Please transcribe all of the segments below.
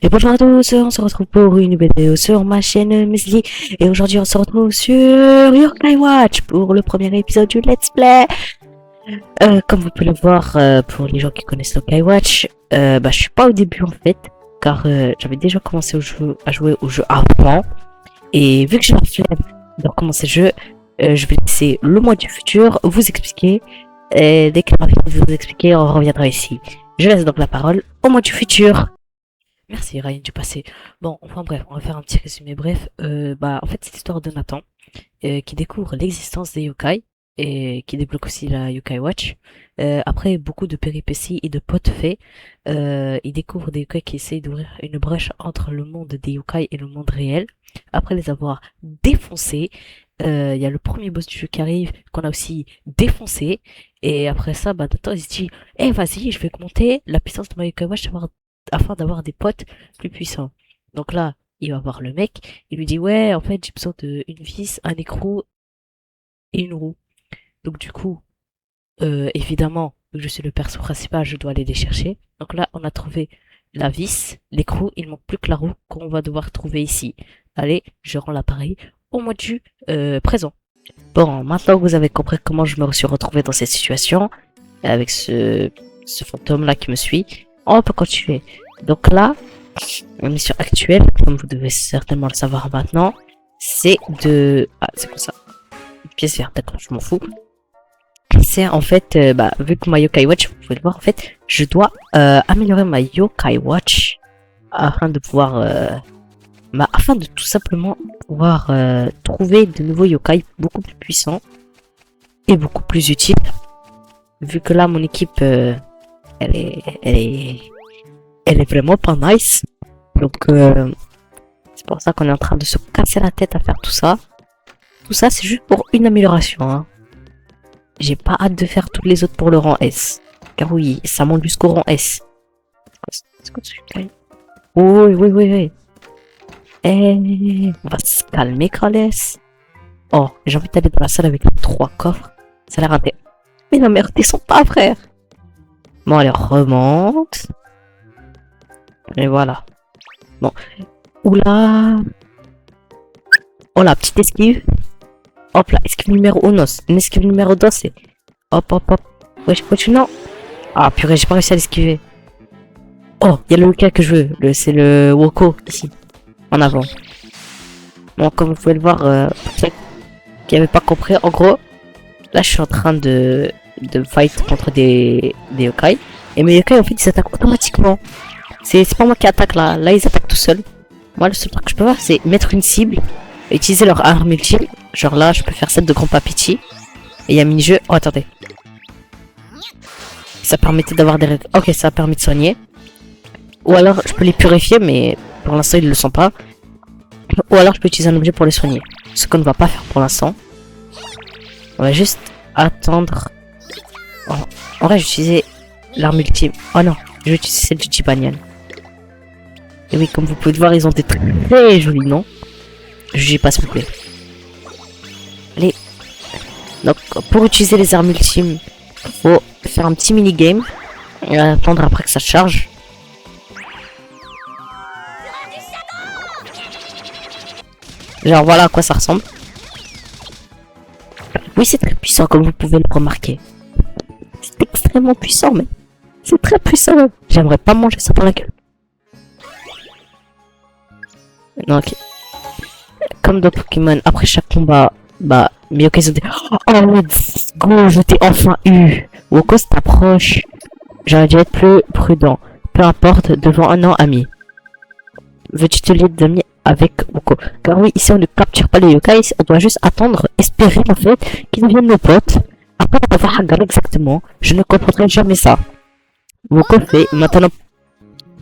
Et bonjour à tous, on se retrouve pour une vidéo sur ma chaîne Mesli. Et aujourd'hui on se retrouve sur Yokai Watch pour le premier épisode du Let's Play. Comme vous pouvez le voir, pour les gens qui connaissent Yokai Watch, je suis pas au début en fait, car j'avais déjà commencé à jouer au jeu avant. Et vu que j'ai la flemme de recommencer le jeu, je vais laisser le moi du futur vous expliquer. Et dès qu'il aura fini de vous expliquer, on reviendra ici. Je laisse donc la parole au moi du futur. Merci Ryan du passé. Bon, enfin bref, on va faire un petit résumé bref. En fait, c'est l'histoire de Nathan qui découvre l'existence des yokai et qui débloque aussi la Yokai Watch. Après beaucoup de péripéties et de potes faits, il découvre des yokai qui essayent d'ouvrir une brèche entre le monde des yokai et le monde réel. Après les avoir défoncés, il y a le premier boss du jeu qui arrive qu'on a aussi défoncé. Et après ça, Nathan il se dit, eh vas-y, je vais augmenter la puissance de ma Yokai Watch afin d'avoir des potes plus puissants. Donc là, il va voir le mec, il lui dit ouais, en fait, j'ai besoin d'une vis, un écrou et une roue. Donc du coup, évidemment, vu que je suis le perso principal, je dois aller les chercher. Donc là, on a trouvé la vis, l'écrou, il manque plus que la roue qu'on va devoir trouver ici. Allez, je rends l'appareil au mois du présent. Bon, maintenant que vous avez compris comment je me suis retrouvé dans cette situation, avec ce fantôme là qui me suit, on peut continuer. Donc là, la mission actuelle, comme vous devez certainement le savoir maintenant, c'est de... Ah, c'est quoi ça? Une pièce verte, d'accord, je m'en fous. C'est en fait, vu que ma Yokai Watch, vous pouvez le voir, en fait, je dois améliorer ma Yokai Watch afin de pouvoir... afin de tout simplement pouvoir trouver de nouveaux yokai beaucoup plus puissants et beaucoup plus utiles. Vu que là, mon équipe... elle est vraiment pas nice. Donc c'est pour ça qu'on est en train de se casser la tête à faire tout ça. Tout ça c'est juste pour une amélioration. Hein. J'ai pas hâte de faire toutes les autres pour le rang S. Car oui, ça monte jusqu'au rang S. C'est quoi ce truc? Oui, oui, oui, oui. On va se calmer, Carles. Oh, j'ai envie d'aller dans la salle avec les 3 coffres. Ça a l'air intéressant. Mais non, mais redescends pas, frère. Bon, allez, remonte. Et voilà. Bon. Oula. Oh la petite esquive. Hop là, esquive numéro 1. Une esquive numéro 2, c'est... Hop, hop, hop. Wesh, wesh, non. Ah purée, j'ai pas réussi à l'esquiver. Oh, il y a le cas que je veux. C'est le Woko, ici. En avant. Bon, comme vous pouvez le voir, pour ceux qui n'avaient pas compris, en gros, là, je suis en train de fight contre des yokai. Et mes yokai, en fait, ils s'attaquent automatiquement. C'est pas moi qui attaque là. Là, ils attaquent tout seuls. Moi, le seul truc que je peux faire, c'est mettre une cible et utiliser leur arme ultime. Genre là, je peux faire celle de Grand Papiti. Et il y a un mini-jeu. Oh, attendez. Ça permettait d'avoir des... Ok, ça a permis de soigner. Ou alors, je peux les purifier, mais pour l'instant, ils ne le sont pas. Ou alors, je peux utiliser un objet pour les soigner. Ce qu'on ne va pas faire pour l'instant. On va juste attendre. Oh, en vrai, j'utilisais l'arme ultime. Oh non, je vais utiliser celle du Jibanyan. Et oui, comme vous pouvez le voir, ils ont des très jolis noms. Jugez pas, s'il vous plaît. Allez. Donc, pour utiliser les armes ultimes, faut faire un petit mini-game. Et attendre après que ça charge. Genre, voilà à quoi ça ressemble. Oui, c'est très puissant, comme vous pouvez le remarquer. C'est extrêmement puissant, mais... C'est très puissant. J'aimerais pas manger ça dans la gueule. Non, ok. Comme dans Pokémon, après chaque combat, mes yokai ont dit oh let's go, je t'ai enfin eu. Woko t'approche. J'aurais dû être plus prudent. Peu importe, devant un an ami. Veux-tu te lier d'amis avec Woko? Car oui, ici on ne capture pas les yokai, on doit juste attendre, espérer en fait qu'ils deviennent nos potes. Après on va voir Hagar exactement. Je ne comprendrai jamais ça. Woko fait maintenant...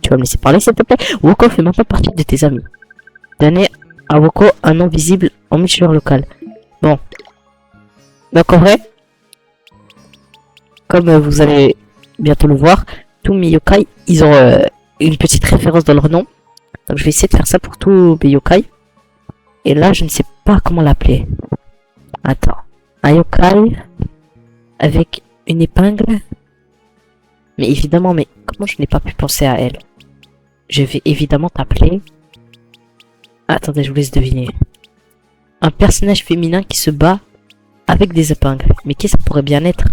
Tu vas me laisser parler s'il te plaît? Woko fait maintenant partie de tes amis. Donner à Woko un nom visible en multijoueur local. Bon. Donc en vrai, comme vous allez bientôt le voir, tous mes yokai, ils ont une petite référence dans leur nom. Donc je vais essayer de faire ça pour tous mes yokai. Et là, je ne sais pas comment l'appeler. Attends. Un yokai avec une épingle. Mais évidemment, mais comment je n'ai pas pu penser à elle? je vais évidemment t'appeler... Attendez, je vous laisse deviner. Un personnage féminin qui se bat avec des épingles. Mais qui ça pourrait bien être?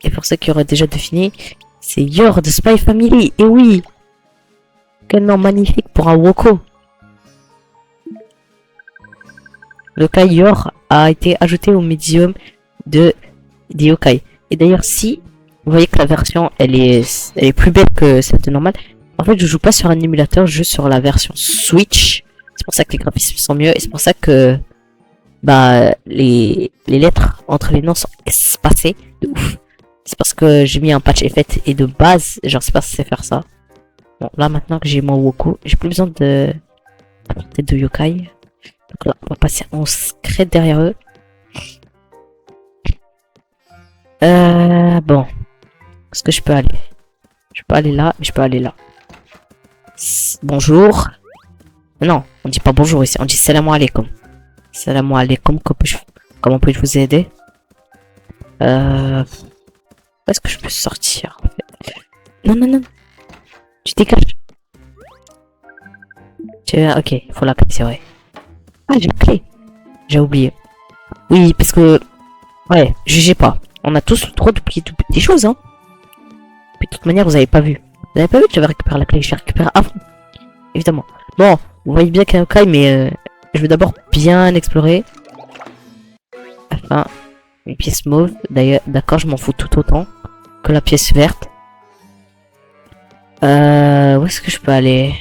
Et pour ceux qui auraient déjà deviné, c'est Yor de Spy Family. Et oui! Quel nom magnifique pour un Woko. Le Kai Yor a été ajouté au médium des yokai. Et d'ailleurs, si vous voyez que la version elle est plus belle que celle de normale, en fait, je joue pas sur un émulateur, je joue sur la version Switch. C'est pour ça que les graphismes sont mieux et c'est pour ça que bah les lettres entre les noms sont espacées de ouf. C'est parce que j'ai mis un patch effet et de base, genre c'est pas censé faire ça. Bon, là maintenant que j'ai mon Woko, j'ai plus besoin de yokai. Donc là, on va passer en secret derrière eux. Bon. Est-ce que je peux aller? Je peux aller là, mais je peux aller là. Bonjour. Non, on dit pas bonjour ici, on dit salam alaikum. Salam alaikum, comment puis-je vous aider? Où est-ce que je peux sortir en fait? Non, non, non. Tu dégages. Ok, il faut la clé, c'est vrai. Ah, j'ai la clé. J'ai oublié. Oui, parce que... Ouais, jugez pas. On a tous le droit d'oublier des choses, hein. Puis de toute manière, vous avez pas vu. Vous avez pas vu que j'avais récupéré la clé? Je l'ai récupérée avant. Évidemment. Bon, vous voyez bien qu'il y a un Kai, mais je vais d'abord bien explorer. Enfin, une pièce mauve. D'ailleurs, d'accord, je m'en fous tout autant que la pièce verte. Où est-ce que je peux aller?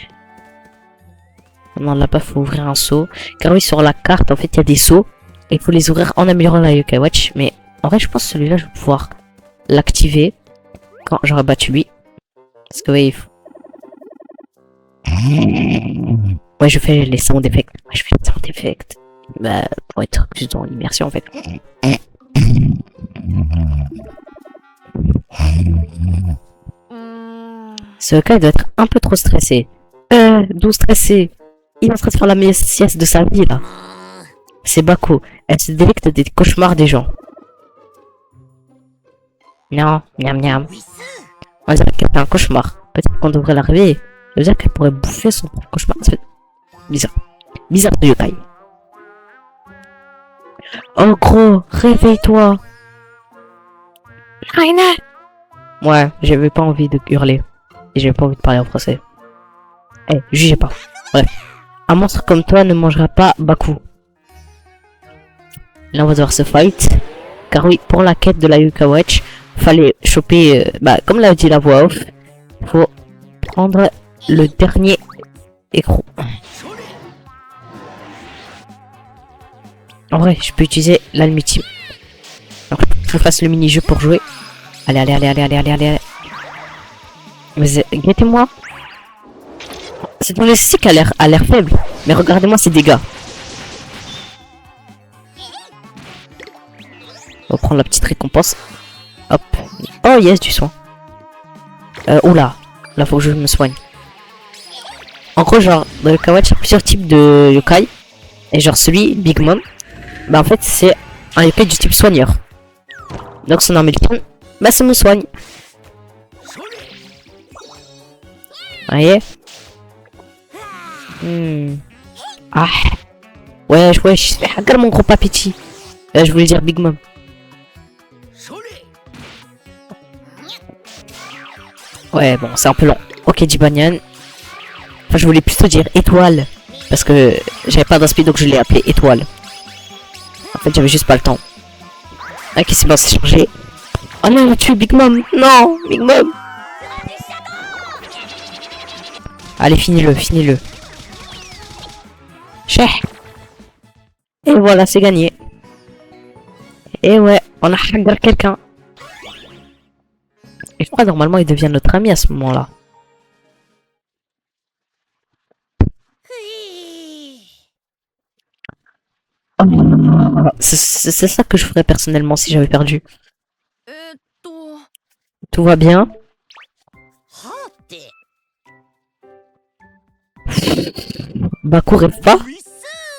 Non, là-bas, faut ouvrir un seau. Car oui, sur la carte, en fait, il y a des seaux. Et il faut les ouvrir en améliorant la Yokai Watch. Mais en vrai, je pense que celui-là, je vais pouvoir l'activer quand j'aurai battu lui. Parce que oui, il faut... Ouais, je fais les sound effects. Ouais, je fais les sound effects. Bah, pour être plus dans l'immersion, en fait. Ce cas, il doit être un peu trop stressé. D'où stressé? Il est en train de faire la meilleure sieste de sa vie, là. C'est Bako. Elle se délecte des cauchemars des gens. Non, miam miam. On dirait qu'elle fait un cauchemar. Peut-être qu'on devrait la réveiller. Ça veut dire qu'elle pourrait bouffer son propre cauchemar. C'est bizarre. Bizarre de yokai. Oh gros, réveille-toi. Ouais, j'avais pas envie de hurler. Et j'avais pas envie de parler en français. Eh, jugez pas. Bref. Un monstre comme toi ne mangera pas Baku. Là, on va devoir se fight. Car oui, pour la quête de la Yokai Watch, fallait choper, comme l'a dit la voix off, faut prendre le dernier écrou. En vrai, je peux utiliser l'almitim. Donc, il faut que je fasse le mini-jeu pour jouer. Allez, allez, allez, allez, allez, allez, allez. Mais guettez-moi. Cette monétique a l'air faible. Mais regardez-moi ces dégâts. On va prendre la petite récompense. Hop. Oh yes, du soin. Oula. Là, faut que je me soigne. En gros, genre, dans le Kawatch, il y a plusieurs types de yokai. Et genre, celui, Big Mom, bah en fait, c'est un yokai du type soigneur. Donc, son arme ultime, bah ça me soigne. Vous voyez? Ah. Wesh, wesh. Regarde mon gros papiti. Je voulais dire Big Mom. Ouais, bon, c'est un peu long. Ok, Jibanyan. Enfin, je voulais plutôt dire étoile. Parce que j'avais pas d'inspi, donc je l'ai appelé étoile. En fait, j'avais juste pas le temps. Ok, c'est bon, c'est chargé. Oh non, on a tué Big Mom. Non, Big Mom. Allez, finis-le, finis-le. Cheh. Et voilà, c'est gagné. Et ouais, on a hacker quelqu'un. Et je crois normalement il devient notre ami à ce moment-là. Oh, c'est ça que je ferais personnellement si j'avais perdu. Tout va bien? Baku rêve pas?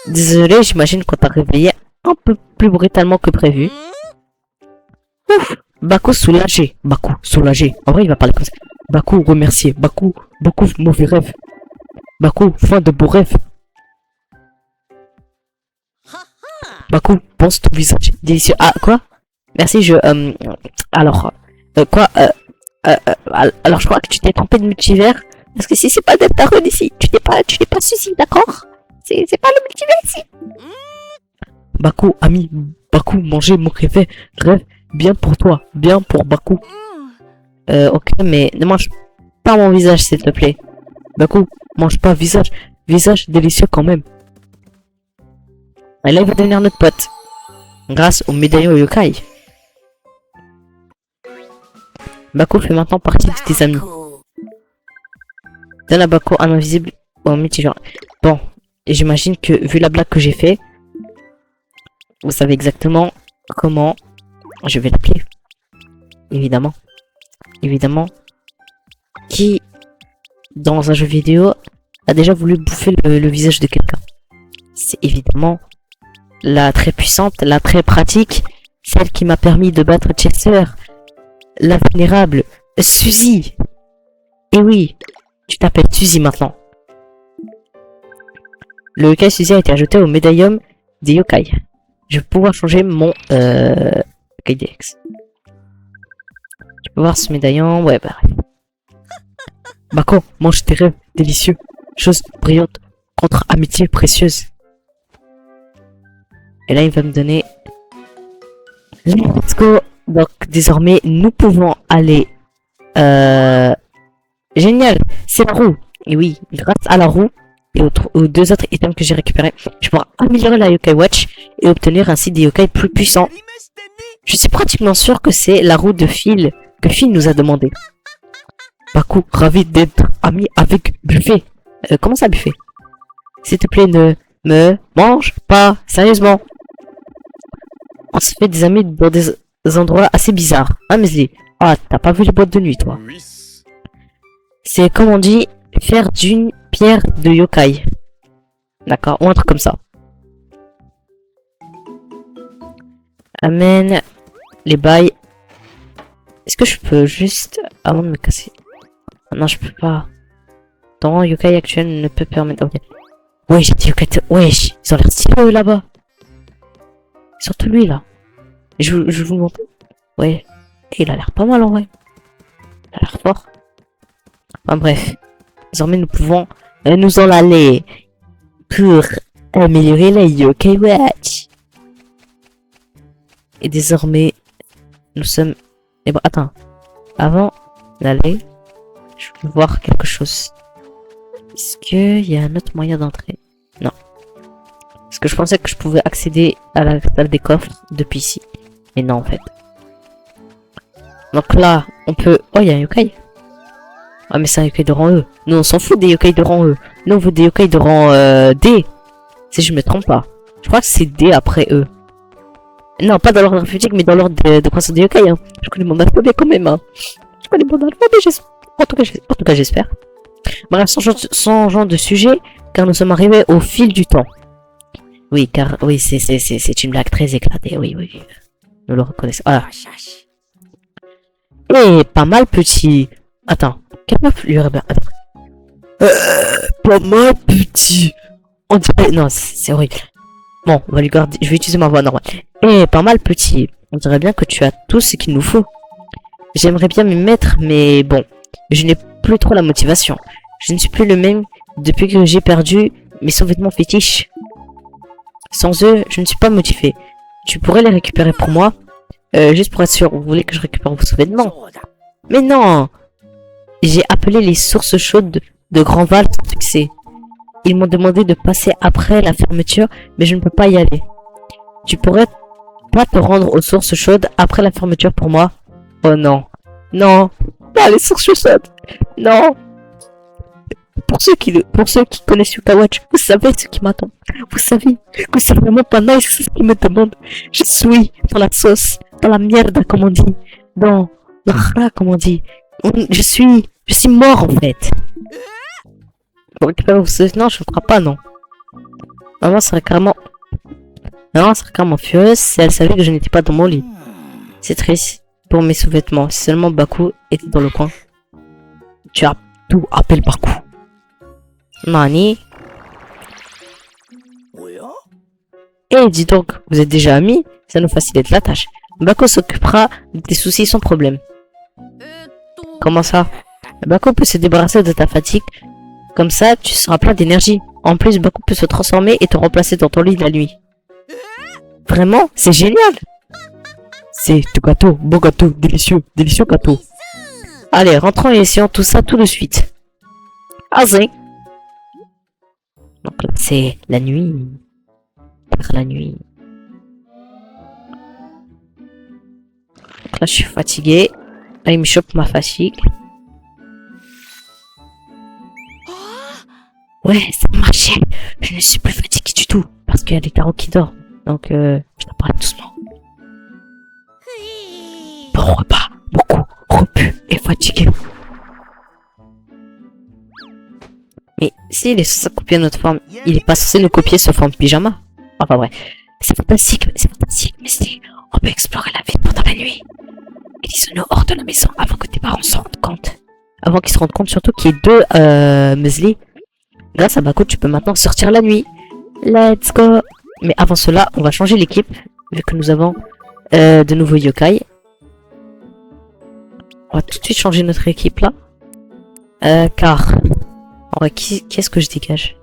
Désolé, j'imagine qu'on t'a réveillé un peu plus brutalement que prévu. Ouf, Baku soulagé. Baku soulagé. En vrai, il va parler comme ça. Baku, remercier. Baku, mauvais rêve. Baku, fin de beaux rêves. Baku, pense ton visage délicieux. Ah, quoi? Merci, alors, quoi? Alors, je crois que tu t'es trompé de multivers. Parce que si c'est pas Deltarune ici, tu n'es pas Suzy, d'accord? C'est pas le multivers ici. Baku, ami, Baku, manger mon rêve, bien pour toi, bien pour Baku. Ok, mais ne mange pas mon visage, s'il te plaît. Baku, mange pas visage délicieux quand même. Et là, il va devenir notre pote. Grâce au médaillon yokai. Baku fait maintenant partie de tes amis. Donne à Baku un invisible au multivers. Bon, j'imagine que vu la blague que j'ai fait, vous savez exactement comment je vais l'appeler. Évidemment. Évidemment. Qui, dans un jeu vidéo, a déjà voulu bouffer le visage de quelqu'un? C'est évidemment la très puissante, la très pratique, celle qui m'a permis de battre Chester, la vénérable Suzy. Et oui, tu t'appelles Suzy maintenant. Le yokai Suzy a été ajouté au médaillon des yokai. Je vais pouvoir changer mon yokai DX. Tu peux voir ce médaillon, ouais bah. Bako, mange tes rêves délicieux, chose brillante contre amitié précieuse. Et là, il va me donner... Let's go. Donc, désormais, nous pouvons aller... Génial. C'est la roue. Et oui, grâce à la roue et aux deux autres items que j'ai récupérés, je pourrai améliorer la Yokai Watch et obtenir ainsi des yokai plus puissants. Je suis pratiquement sûr que c'est la roue de Phil que Phil nous a demandé. Baku, ravi d'être ami avec Buffet. Comment ça, Buffet? S'il te plaît, ne me mange pas. Sérieusement. On se fait des amis dans des endroits assez bizarres. Hein, Mesli? Ah, t'as pas vu les boîtes de nuit, toi? C'est comme on dit, faire d'une pierre de yokai. D'accord, ou un truc comme ça. Amène les bails. Est-ce que je peux juste... Avant de me casser... Non, je peux pas. Ton yokai actuel ne peut permettre... Ok. Wesh, des yokai... Wesh, ils ont l'air stylés là-bas. Surtout lui, là. Je vous le montre. Ouais. Et il a l'air pas mal, en vrai. Il a l'air fort. Enfin, bref. Désormais, nous pouvons nous en aller pour améliorer la Yokai Watch. Et désormais, nous sommes... Et bon, attends. Avant d'aller, je veux voir quelque chose. Est-ce qu'il y a un autre moyen d'entrer? Non. Parce que je pensais que je pouvais accéder à la salle des coffres depuis ici. Mais non, en fait. Donc là, on peut... Oh, il y a un yokai. Ah, mais c'est un yokai de rang E. Nous, on s'en fout des yokai de rang E. Nous, on veut des yokai de rang D. Si je me trompe pas. Je crois que c'est D après E. Non, pas dans l'ordre alphabétique, mais dans l'ordre de croissance des yokai. Hein. Je connais mon alphabet quand même. Hein. Je connais mon alphabet, j'espère. En tout cas, j'espère. Bref, changeons de sujet, car nous sommes arrivés au fil du temps. Oui, car... Oui, c'est une blague très éclatée. Oui, oui. Nous le reconnaissons. Ah. Et pas mal petit. Attends. Quel map lui aurait bien... Attends. Pas mal petit. On dirait... Non, c'est horrible. Bon, on va lui garder... Je vais utiliser ma voix normale. Et pas mal petit. On dirait bien que tu as tout ce qu'il nous faut. J'aimerais bien m'y mettre, mais bon. Je n'ai plus trop la motivation. Je ne suis plus le même depuis que j'ai perdu mes sous-vêtements fétiches. Sans eux, je ne suis pas motivé. Tu pourrais les récupérer pour moi? Juste pour être sûr, vous voulez que je récupère vos sous-vêtements? Mais non! J'ai appelé les sources chaudes de Grand Val sans succès. Ils m'ont demandé de passer après la fermeture, mais je ne peux pas y aller. Tu pourrais pas te rendre aux sources chaudes après la fermeture pour moi? Oh non. Non. Non, les sources chaudes. Non. Pour ceux qui connaissent Yokai Watch, vous savez ce qui m'attend. Vous savez que c'est vraiment pas nice ce qu'ils me demandent. Je suis dans la sauce, dans la merde, comme on dit. Dans le rat, comme on dit. Je suis mort en fait. Pour récupérer vos sous-vêtements, non, je ne ferai pas, non. Maman serait carrément... Maman serait carrément furieuse si elle savait que je n'étais pas dans mon lit. C'est triste pour mes sous-vêtements. Si seulement Baku était dans le coin. Tu as tout appel par coup. Nani. Eh, dis donc, vous êtes déjà amis? Ça nous facilite la tâche. Bako s'occupera de tes soucis sans problème. Comment ça? Bako peut se débarrasser de ta fatigue. Comme ça, tu seras plein d'énergie. En plus, Bako peut se transformer et te remplacer dans ton lit la nuit. Vraiment? C'est génial! C'est du gâteau, beau gâteau, délicieux, délicieux gâteau. Allez, rentrons et essayons tout ça tout de suite. Vas-y. Donc là, c'est la nuit. Vers la nuit. Donc là, je suis fatigué. Là, il me chope ma fatigue. Ouais, ça marchait. Je ne suis plus fatigué du tout. Parce qu'il y a des tarots qui dorment. Donc, je t'en parle doucement. Bon repas, beaucoup, repu et fatigué. Mais s'il est censé copier notre forme, il est pas censé nous copier sous forme pyjama. Enfin bref, c'est fantastique, mais c'est... On peut explorer la ville pendant la nuit. Et disons-nous hors de la maison avant que tes parents se rendent compte. Avant qu'ils se rendent compte surtout qu'il y ait deux muesli. Grâce à Bako, tu peux maintenant sortir la nuit. Let's go. Mais avant cela, on va changer l'équipe, vu que nous avons de nouveaux yokai. On va tout de suite changer notre équipe là. Car... En vrai, qui est-ce que je dégage?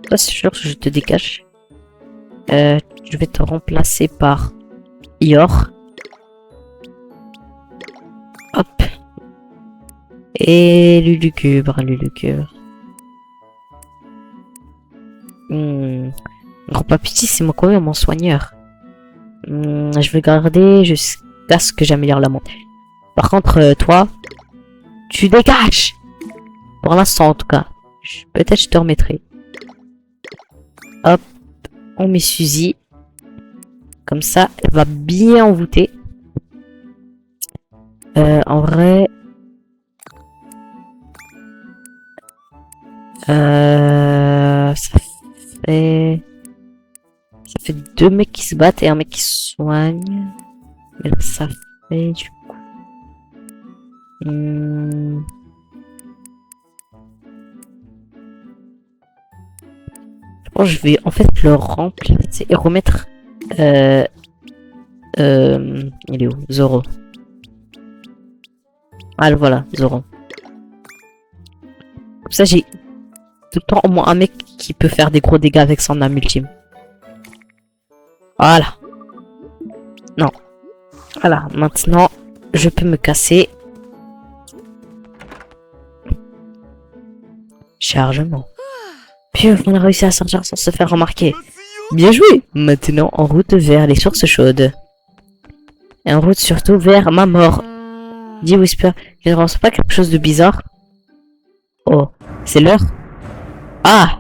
Toi, c'est sûr que je te dégage. Je vais te remplacer par Yor. Hop. Et Lulucubre, Lulucubre. Grand papiti, c'est quand même mon soigneur. Je vais garder jusqu'à ce que j'améliore la montre. Par contre, toi, tu dégages. Pour l'instant, en tout cas. Peut-être je te remettrai. Hop. On met Suzy. Comme ça, elle va bien envoûter. En vrai... Ça fait deux mecs qui se battent et un mec qui se soigne. Mais là, ça fait du coup... Je vais en fait le remplacer et remettre... il est où? Zoro. Ah voilà, Zoro. Comme ça j'ai tout le temps au moins un mec qui peut faire des gros dégâts avec son âme ultime. Voilà. Non. Voilà, maintenant je peux me casser. Chargement. Puis on a réussi à sortir sans se faire remarquer. Bien joué. Maintenant en route vers les sources chaudes. Et en route surtout vers ma mort. Dis Whisper, je ne ressens pas quelque chose de bizarre. Oh, c'est l'heure. Ah.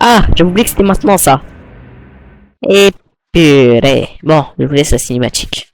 Ah, j'ai oublié que c'était maintenant ça. Et purée. Bon, je vous laisse la cinématique.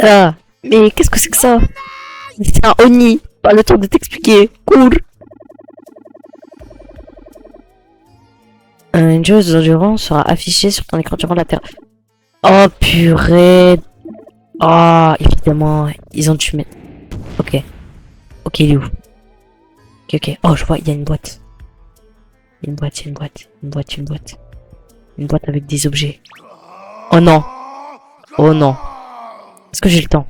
Ah, mais qu'est-ce que c'est que ça? C'est un Oni, pas le temps de t'expliquer. Cours. Une jauge d'endurance sera affichée sur ton écran durant la terre. Oh purée. Oh, évidemment, ils ont tué. Ok. Ok, il est où? Ok, ok. Oh, je vois, il y a une boîte. Une boîte, une boîte, une boîte, une boîte. Une boîte avec des objets. Oh non. Oh non. Est-ce que j'ai le temps?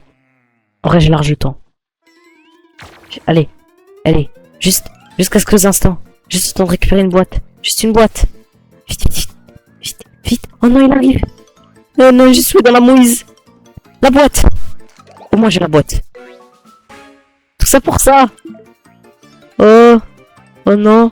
En vrai, j'ai large le temps. Allez. Allez. Jusqu'à ce que les instants. Juste le temps de récupérer une boîte. Juste une boîte. Vite, vite, vite. Vite, vite. Oh non, il arrive. Oh non, je suis dans la mouise. La boîte. Au moins, j'ai la boîte. Tout ça pour ça. Oh. Oh non.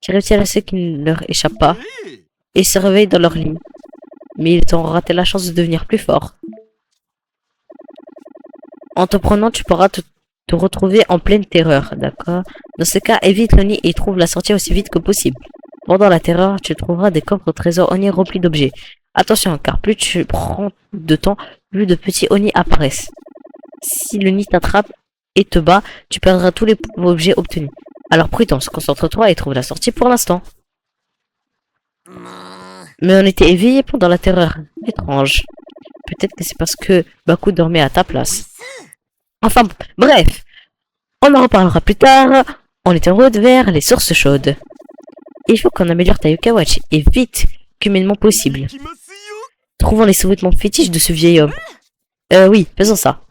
qui réussit à la ce qui ne leur échappe pas et se réveillent dans leur lit. Mais ils ont raté la chance de devenir plus forts. En te prenant, tu pourras te retrouver en pleine terreur, d'accord? Dans ce cas, évite le nid et trouve la sortie aussi vite que possible. Pendant la terreur, tu trouveras des coffres au trésor Oni remplis d'objets. Attention, car plus tu prends de temps, plus de petits Oni apparaissent. Si le nid t'attrape et te bat, tu perdras tous les objets obtenus. Alors prudence, concentre-toi et trouve la sortie pour l'instant. Mais on était éveillés pendant la terreur. Étrange. Peut-être que c'est parce que Baku dormait à ta place. Enfin, bref. On en reparlera plus tard. On est en route vers les sources chaudes. Il faut qu'on améliore ta Yokai Watch et vite qu'humainement possible. Trouvons les sous-vêtements fétiches de ce vieil homme. Oui, faisons ça.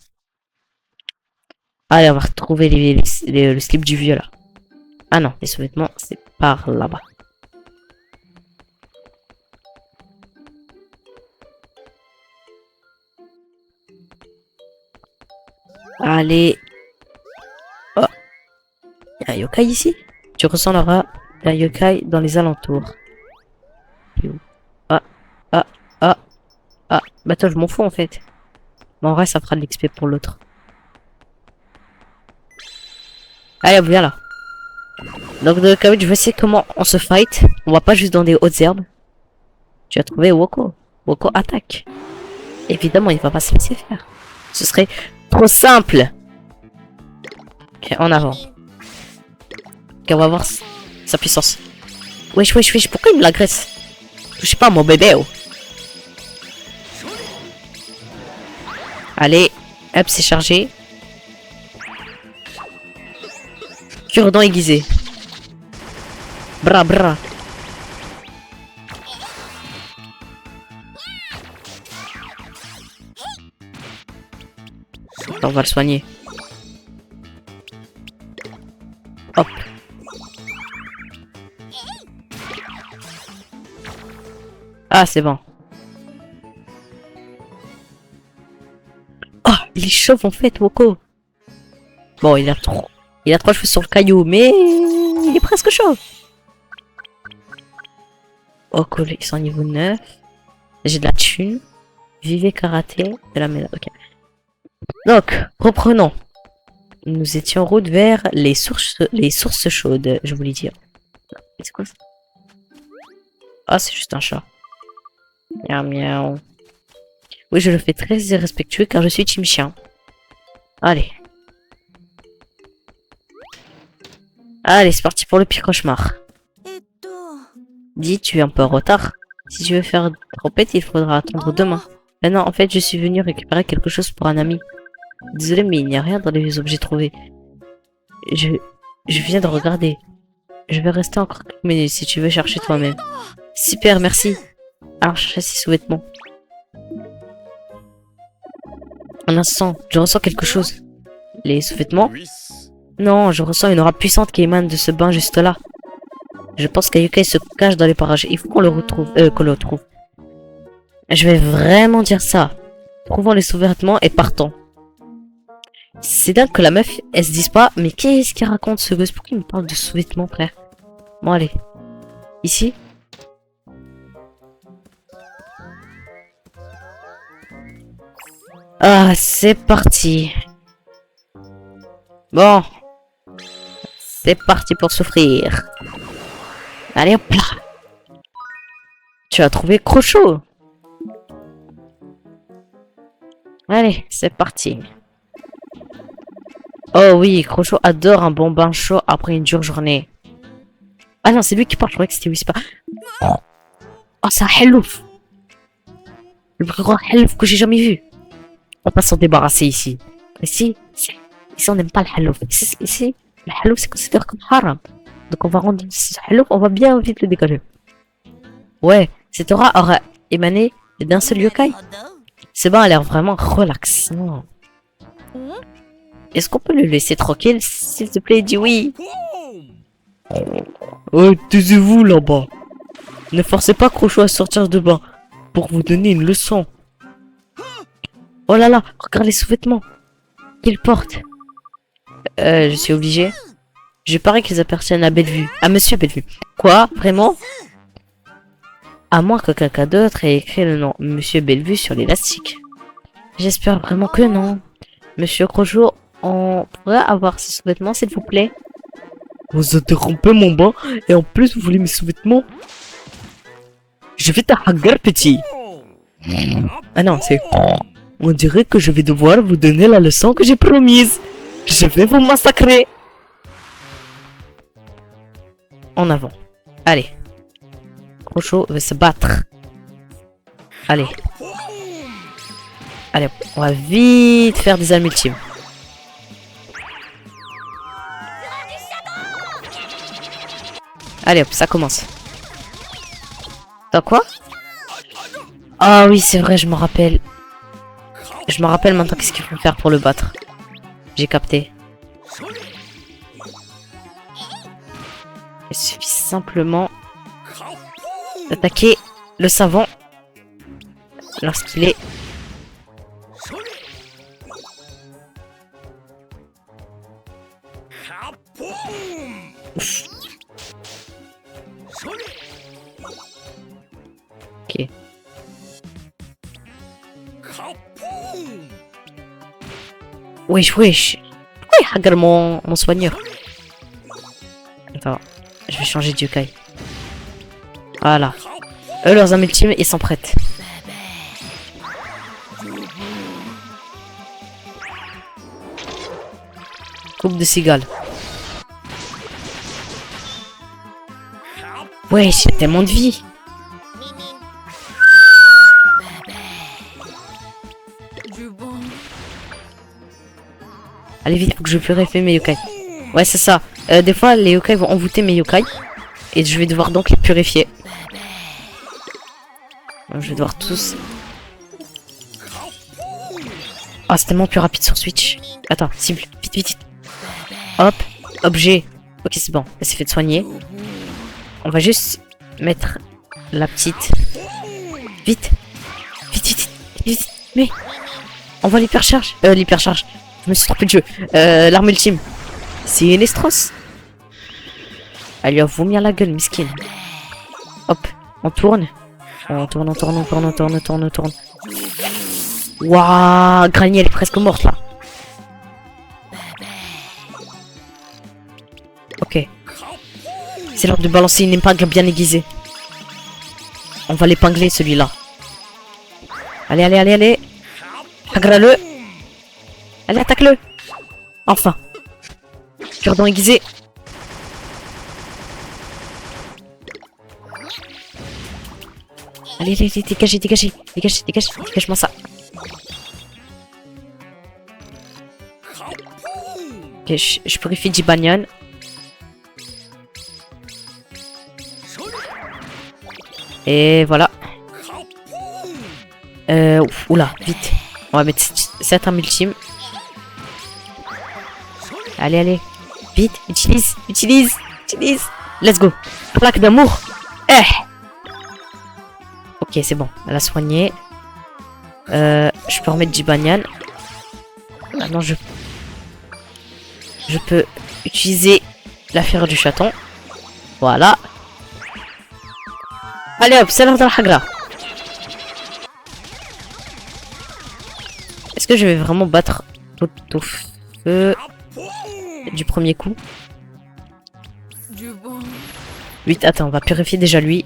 Allez, on va retrouver le slip du vieux là. Ah non, les sous-vêtements, c'est par là-bas. Allez. Oh. Il y a un yokai ici. Tu ressens l'aura d'un yokai dans les alentours. Ah. Ah. Ah. Ah. Bah toi, je m'en fous en fait. Mais en vrai, ça fera de l'XP pour l'autre. Allez, viens là. Donc, de Kawich, je sais comment on se fight. On va pas juste dans des hautes herbes. Tu as trouvé Woko. Woko attaque. Évidemment, il va pas se laisser faire. Ce serait trop simple. Ok, en avant. Ok, on va voir sa puissance. Wesh, wesh, wesh, pourquoi il me l'agresse? Je sais pas, mon bébé. Oh. Allez, hop, c'est chargé. Cure-dent aiguisé. Bra, bra. On va le soigner. Hop. Ah, c'est bon. Ah, il est chauve en fait, Woko. Bon, il a trois cheveux sur le caillou, mais il est presque chauve. Woko, ils sont niveau 9. J'ai de la thune. Vivez karaté. De la médaille. Ok. Donc, reprenons. Nous étions en route vers les sources chaudes, je voulais dire. C'est quoi ça? Ah, c'est juste un chat. Miaou miaou. Oui, je le fais très irrespectueux car je suis team chien. Allez. Allez, c'est parti pour le pire cauchemar. Dis, tu es un peu en retard. Si tu veux faire trompette, il faudra attendre demain. Mais non, en fait, je suis venu récupérer quelque chose pour un ami. Désolé, mais il n'y a rien dans les objets trouvés. Je viens de regarder. Je vais rester encore quelques minutes si tu veux chercher toi-même. Super, merci. Alors, cherchez ces sous-vêtements. Un instant, je ressens quelque chose. Les sous-vêtements? Non, je ressens une aura puissante qui émane de ce bain juste là. Je pense qu'Ayukai se cache dans les parages. Il faut qu'on le retrouve. Qu'on le retrouve. Je vais vraiment dire ça. Trouvons les sous-vêtements et partons. C'est dingue que la meuf, elle se dise pas, mais qu'est-ce qu'il raconte ce gosse? Pourquoi il me parle de sous-vêtements, frère? Bon, allez. Ici. Ah, c'est parti. Bon. C'est parti pour souffrir. Allez, hop là. Tu as trouvé Crochot. Allez, c'est parti. Oh oui, Crochot adore un bon bain chaud après une dure journée. Ah non, c'est lui qui parle, je croyais que c'était Whisper. Oh, c'est un hellouf. Le plus grand hellouf que j'ai jamais vu. On va s'en débarrasser ici. Ici, on n'aime pas le hellouf. Ici, le hellouf c'est considéré comme haram. Donc on va rendre ce hellouf, on va bien vite le décoller. Ouais, cette aura aura émané d'un seul yokai. C'est bon, elle a l'air vraiment relaxant. Est-ce qu'on peut le laisser tranquille, s'il te plaît? Dis oui. Oh, taisez-vous là-bas. Ne forcez pas Crochot à sortir de bain pour vous donner une leçon. Oh là là, regarde les sous-vêtements qu'il porte. Je suis obligé. Je parie qu'ils appartiennent à Bellevue. À Monsieur Bellevue. Quoi? Vraiment? À moins que quelqu'un d'autre ait écrit le nom Monsieur Bellevue sur l'élastique. J'espère vraiment que non. Monsieur Crochot, on pourrait avoir ces sous-vêtements, s'il vous plaît? Vous interrompez mon bain et en plus vous voulez mes sous-vêtements? Je vais te hagar, petit. Ah non, c'est... On dirait que je vais devoir vous donner la leçon que j'ai promise. Je vais vous massacrer. En avant. Allez. Crochot veut se battre. Allez. Allez, on va vite faire des armes ultimes. Allez hop, ça commence. T'as quoi? Ah oui, c'est vrai, je me rappelle. Je me rappelle maintenant qu'est-ce qu'il faut faire pour le battre. J'ai capté. Il suffit simplement d'attaquer le savant lorsqu'il est... Ouf. Ok. Wesh, wesh. Oui, regarde mon soigneur. Attends, je vais changer de yokai. Voilà. Eux, leurs armes ultimes, ils sont prêtes. Coupe de cigale. Ouais, j'ai tellement de vie. Allez vite, faut que je purifie mes yokai. Ouais, c'est ça. Des fois, les yokai vont envoûter mes yokai. Et je vais devoir donc les purifier. Je vais devoir tous... Ah, c'est tellement plus rapide sur Switch. Attends, cible. Vite, vite, vite. Hop. Objet. Ok, c'est bon. Elle s'est fait soigner. On va juste mettre la petite... Vite. Vite, vite, vite. Vite. Mais... On voit l'hypercharge. L'hypercharge. Je me suis trompé de jeu. L'arme ultime. C'est Lestros. Elle lui a vomi à la gueule, miskin. Hop. On tourne. On tourne, on tourne, on tourne, on tourne, on tourne, on tourne. Waouh, Granny, elle est presque morte là. Ok. C'est l'heure de balancer une épingle bien aiguisée. On va l'épingler celui-là. Allez, allez, allez, allez. Agra-le. Allez, attaque-le. Enfin. Cure-dent aiguisé. Allez, allez, allez, dégagez, dégagez, dégagez, dégagez, dégage-moi ça. Ok, je purifie Jibanyan. Et voilà. Oula, vite. On va mettre cette arme ultime. Allez, allez. Vite, utilise, utilise, utilise. Let's go. Plaque d'amour. Ok, c'est bon. Elle a soigné. Je peux remettre Jibanyan. Maintenant, je peux utiliser la ferrure du chaton. Voilà. Allez hop, c'est l'heure de la Hagra. Est-ce que je vais vraiment battre au feu du premier coup? 8, attends, on va purifier déjà lui.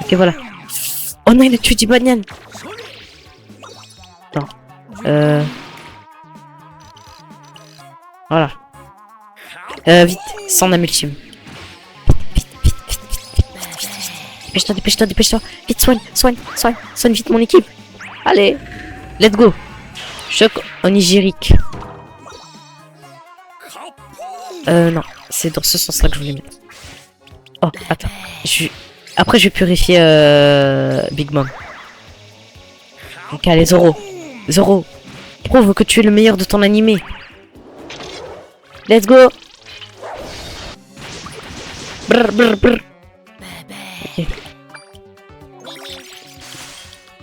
Ok, voilà. Oh non, il a tué Jibanyan. Attends. Voilà. Vite, sans âme ultime. Vite, vite, vite, vite, vite, vite, vite, vite. Dépêche-toi, dépêche-toi, dépêche-toi. Vite, soigne, soigne, soigne, soigne vite mon équipe. Allez, let's go. Choc onigirique. Non, c'est dans ce sens-là que je voulais mettre. Oh, attends. Après, je vais purifier Big Mom. Ok, allez, Zoro. Zoro, prouve que tu es le meilleur de ton animé. Let's go. Brr, brr, brr. Ok.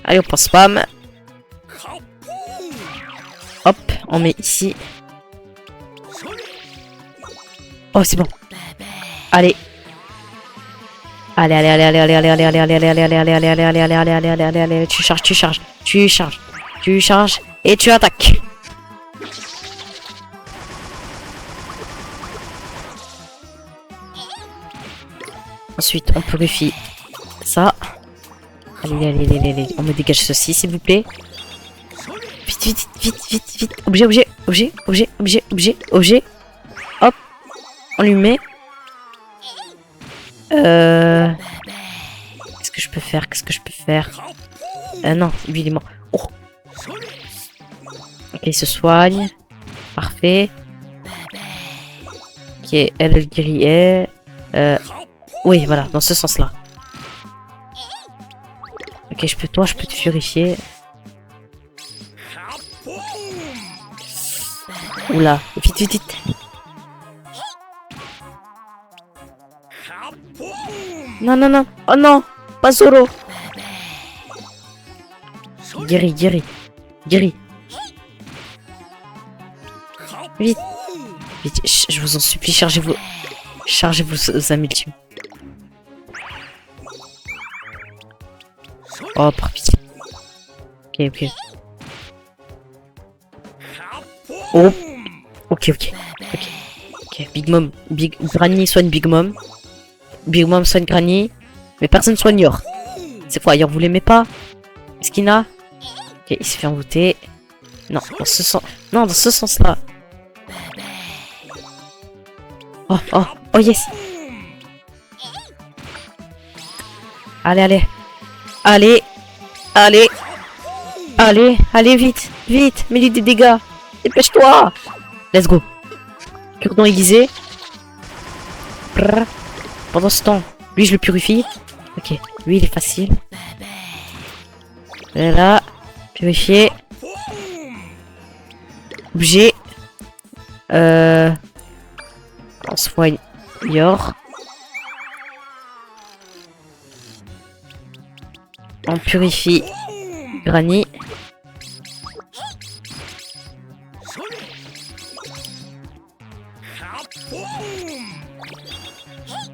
Allez, on pense spam. Hop, on met ici. Oh, c'est bon. Allez. Allez, allez, allez, allez, allez, allez, allez, allez, allez, allez, allez, allez, allez, allez, allez, allez, allez, allez, allez, allez, tu charges, tu charges, tu charges, tu charges, et tu attaques. Ensuite, on purifie ça. Allez, allez, allez, allez, on me dégage ceci, s'il vous plaît. Vite, vite, vite, vite, vite. Objet, objet, objet, objet, objet, objet, objet. Hop, on lui met. Qu'est-ce que je peux faire? Qu'est-ce que je peux faire? Non, lui il est mort. Oh. Ok, il se soigne. Parfait. Ok, elle guérit. Oui, voilà, dans ce sens-là. Ok, je peux te purifier. Oula, vite, vite, vite. Non, non, non. Oh non, pas Zoro. Guéris, guéris, guéris. Vite. Vite, je vous en supplie, chargez-vous. Chargez-vous aux amis ultimes. Oh, par pitié. Ok, ok. Oh. Ok, ok. Ok. Ok, Big Mom. Granny soigne Big Mom. Big Mom soigne Granny. Mais personne soigne Yor. C'est quoi, Yor, vous l'aimez pas? Skina? Ok, il s'est fait envoûter. Non, dans ce sens. Non, dans ce sens-là. Oh, oh, oh yes. Allez, allez. Allez. Allez. Allez, allez, vite. Vite, mets-lui des dégâts. Dépêche-toi. Let's go. Cure-dent aiguisé. Pendant ce temps, lui je le purifie. Ok, lui il est facile. Là, purifier. Objet. On soigne Yor. On purifie Granny.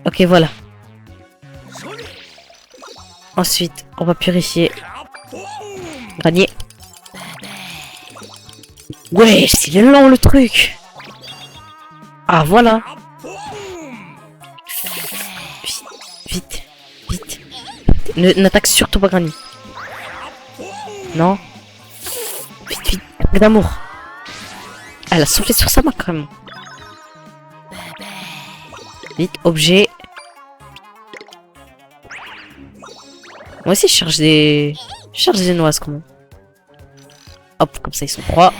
Ok, voilà. Ensuite, on va purifier Granny. Ouais, c'est lent le truc. Ah, voilà. Vite, vite, vite. N'attaque surtout pas Granny. Non. Vite, vite. D'amour. Elle a soufflé sur sa main quand même. Vite, objet. Moi aussi je cherche des... noises quand même. Hop, comme ça ils sont froids.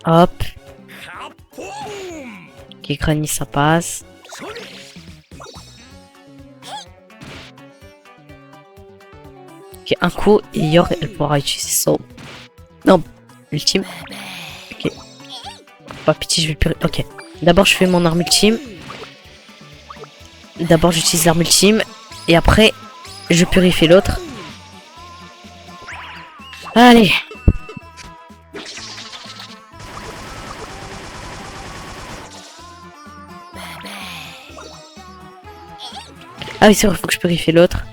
Hop. Ok, Granny ça passe. Ok, un coup et Yor elle pourra utiliser son... Non, ultime. Ok. Pas pitié, je vais purifier. Ok. D'abord je fais mon arme ultime. D'abord j'utilise l'arme ultime. Et après je purifie l'autre. Allez. Ah oui c'est vrai, faut que je purifie l'autre.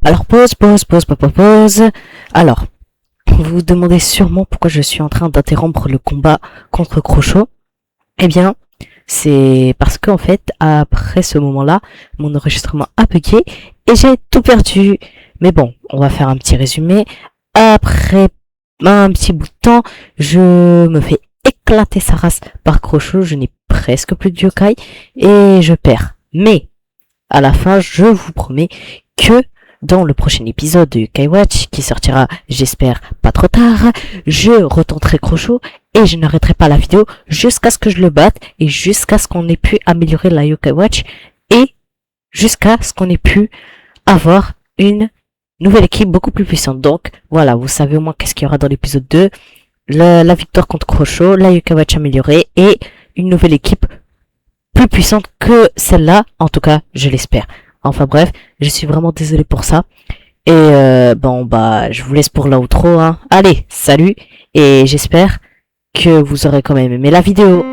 Alors pause. Alors, vous vous demandez sûrement pourquoi je suis en train d'interrompre le combat contre Crochot. Eh bien, c'est parce qu'en fait, après ce moment-là, mon enregistrement a bugué et j'ai tout perdu. Mais bon, on va faire un petit résumé. Après un petit bout de temps, je me fais éclater sa race par Crochot. Je n'ai presque plus de yokai et je perds. Mais, à la fin, je vous promets que dans le prochain épisode de Kaiwatch, qui sortira, j'espère, pas trop tard, je retenterai Crochot et je n'arrêterai pas la vidéo jusqu'à ce que je le batte et jusqu'à ce qu'on ait pu améliorer la Yokai Watch et jusqu'à ce qu'on ait pu avoir une nouvelle équipe beaucoup plus puissante. Donc, voilà, vous savez au moins qu'est-ce qu'il y aura dans l'épisode 2. La victoire contre Croshaw, la Yokai Watch améliorée et une nouvelle équipe plus puissante que celle-là. En tout cas, je l'espère. Enfin bref, je suis vraiment désolé pour ça. Et bon, bah, je vous laisse pour l'outro, hein. Allez, salut. Et j'espère que vous aurez quand même aimé la vidéo.